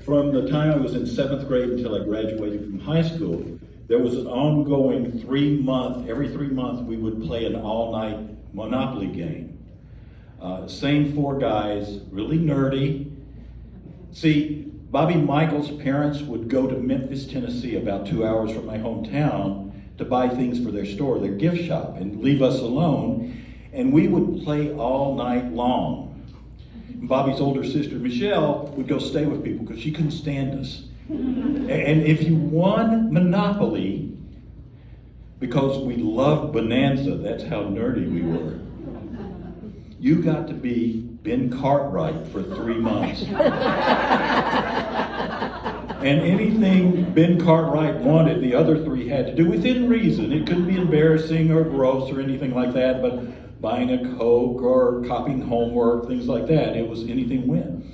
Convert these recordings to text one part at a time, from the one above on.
from the time I was in 7th grade until I graduated from high school, there was an ongoing every 3 months we would play an all-night Monopoly game. Same 4 guys, really nerdy. See, Bobby Michaels' parents would go to Memphis, Tennessee, about 2 hours from my hometown, to buy things for their store, their gift shop, and leave us alone, and we would play all night long. Bobby's older sister, Michelle, would go stay with people because she couldn't stand us. And if you won Monopoly, because we loved Bonanza, that's how nerdy we were, you got to be Ben Cartwright for 3 months. And anything Ben Cartwright wanted, the other 3 had to do within reason. It couldn't be embarrassing or gross or anything like that, but buying a Coke or copying homework, things like that. It was anything went.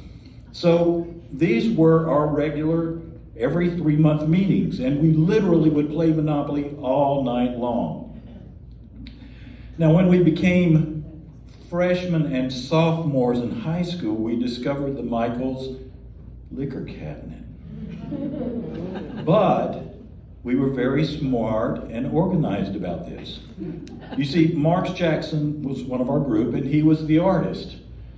So these were our regular every 3-month meetings, and we literally would play Monopoly all night long. Now, when we became freshmen and sophomores in high school, we discovered the Michaels liquor cabinet. But we were very smart and organized about this. You see, Marks Jackson was one of our group, and he was the artist.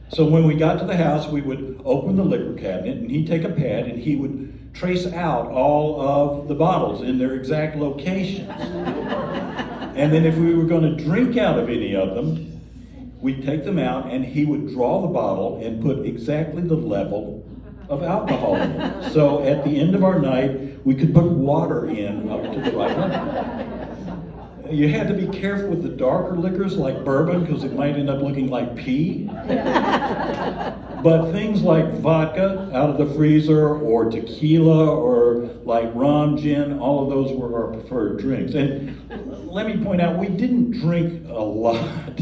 So when we got to the house, we would open the liquor cabinet, and he'd take a pad, and he would trace out all of the bottles in their exact locations. And then if we were going to drink out of any of them, we'd take them out, and he would draw the bottle and put exactly the level of alcohol in it. So at the end of our night, we could put water in up to the right level. You had to be careful with the darker liquors like bourbon because it might end up looking like pee. But things like vodka out of the freezer or tequila or like rum, gin, all of those were our preferred drinks. And let me point out, we didn't drink a lot.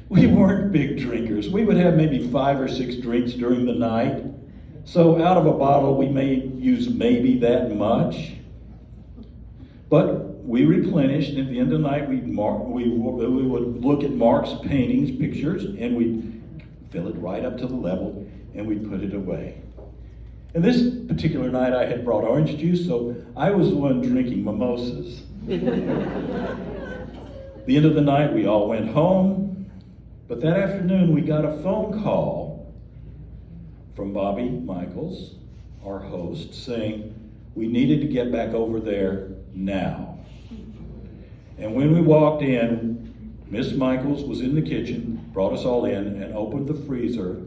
We weren't big drinkers. We would have maybe 5 or 6 drinks during the night. So out of a bottle, we may use maybe that much. But we replenished, and at the end of the night, we would look at Mark's paintings, pictures, and we'd fill it right up to the level, and we'd put it away. And this particular night, I had brought orange juice, so I was the one drinking mimosas. The end of the night, we all went home, but that afternoon, we got a phone call from Bobby Michaels, our host, saying we needed to get back over there now. And when we walked in, Miss Michaels was in the kitchen, brought us all in, and opened the freezer,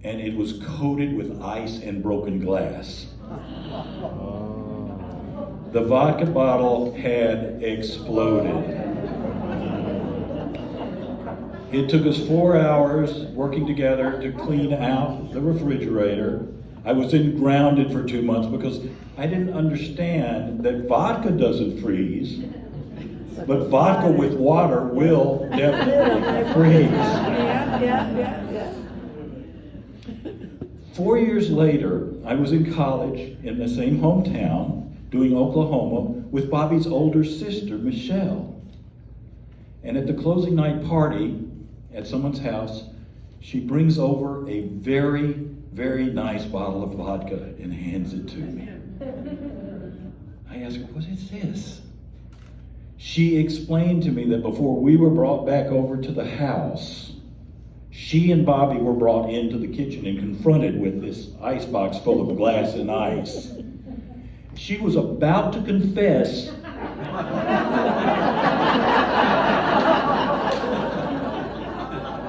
and it was coated with ice and broken glass. The vodka bottle had exploded. It took us 4 hours working together to clean out the refrigerator. I was grounded for 2 months because I didn't understand that vodka doesn't freeze, but vodka with water will definitely freeze. Yeah. 4 years later, I was in college in the same hometown doing Oklahoma with Bobby's older sister, Michelle. And at the closing night party at someone's house, she brings over a very, very nice bottle of vodka and hands it to me. I asked her, what is this? She explained to me that before we were brought back over to the house, she and Bobby were brought into the kitchen and confronted with this icebox full of glass and ice. She was about to confess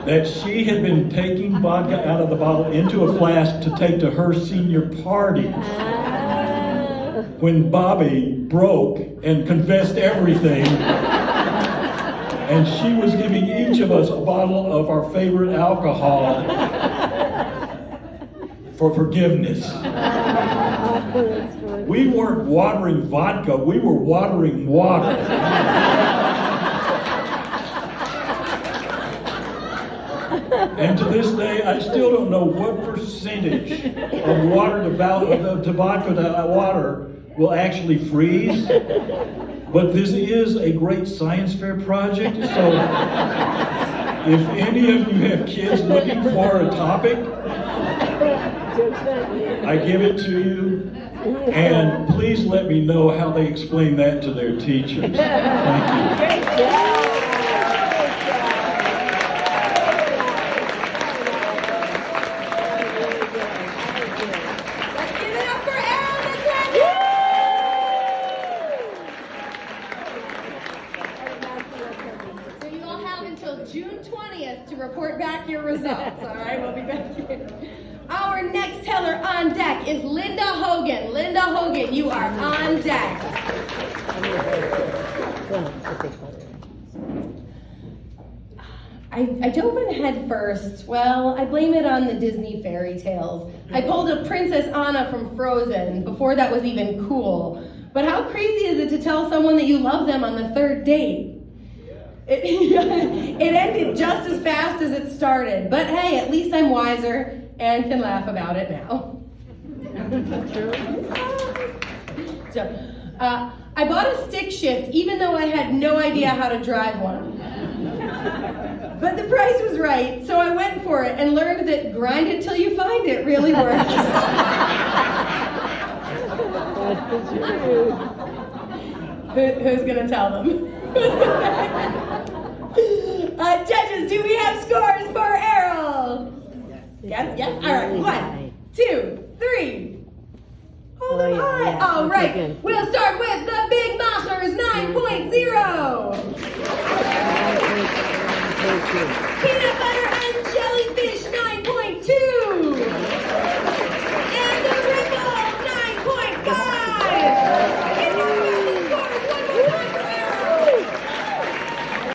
that she had been taking vodka out of the bottle into a flask to take to her senior party when Bobby broke and confessed everything. And she was giving each of us a bottle of our favorite alcohol for forgiveness. We weren't watering vodka, we were watering water. And to this day, I still don't know what percentage of water to vodka to water will actually freeze. But this is a great science fair project, so if any of you have kids looking for a topic, I give it to you, and please let me know how they explain that to their teachers. Thank you. Let's give it up for Aaron McClendon! So you all have until June 20th to report back your results, all right? We'll be back here. Our next teller on deck is Linda Hogan. Linda Hogan, you are on deck. I dove in head first. Well, I blame it on the Disney fairy tales. I pulled a Princess Anna from Frozen before that was even cool. But how crazy is it to tell someone that you love them on the third date? It ended just as fast as it started. But hey, at least I'm wiser and can laugh about it now. So, I bought a stick shift even though I had no idea how to drive one. But the price was right, so I went for it and learned that grind it till you find it really works. Who's gonna tell them? Judges, do we have scores for Errol? Yes, yes. All right, 1, 2, 3. Hold them high. All right, we'll start with the Big Machers 9.0. Peanut butter